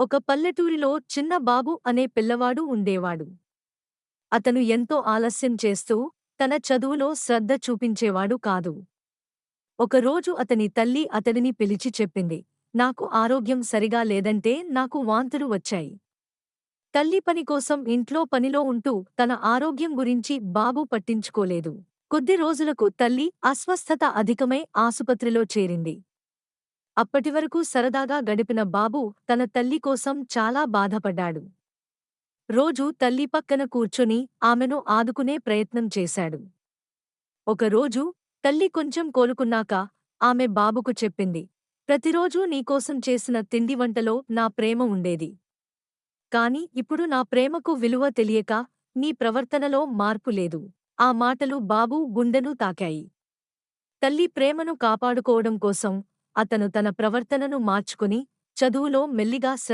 ఒక పల్లెటూరిలో చిన్న బాబు అనే పిల్లవాడు ఉండేవాడు. అతను ఎంతో ఆలస్యం చేస్తూ, తన చదువులో శ్రద్ధ చూపించేవాడు కాదు. ఒకరోజు అతని తల్లి అతడిని పిలిచి చెప్పింది, నాకు ఆరోగ్యం సరిగా లేదంటే నాకు వాంతులు వచ్చాయి. తల్లి పని కోసం ఇంట్లో పనిలో ఉంటూ తన ఆరోగ్యం గురించి బాబు పట్టించుకోలేదు. కొద్ది రోజులకు తల్లి అస్వస్థత అధికమై ఆసుపత్రిలో చేరింది. అప్పటివరకు సరదాగా గడిపిన బాబు తన తల్లి కోసం చాలా బాధపడ్డాడు. రోజూ తల్లి పక్కన కూర్చొని ఆమెను ఆదుకునే ప్రయత్నం చేశాడు. ఒకరోజు తల్లి కొంచెం కోలుకున్నాక ఆమె బాబుకు చెప్పింది, ప్రతిరోజూ నీకోసం చేసిన తిండి వంటలో నా ప్రేమ ఉండేది. కాని ఇప్పుడు నా ప్రేమకు విలువ తెలియక నీ ప్రవర్తనలో మార్పు లేదు. ఆ మాటలు బాబు గుండెను తాకాయి. తల్లి ప్రేమను కాపాడుకోవడం కోసం అతను తన ప్రవర్తనను మార్చుకుని చదువులో మెల్లిగా శ్రద్ధ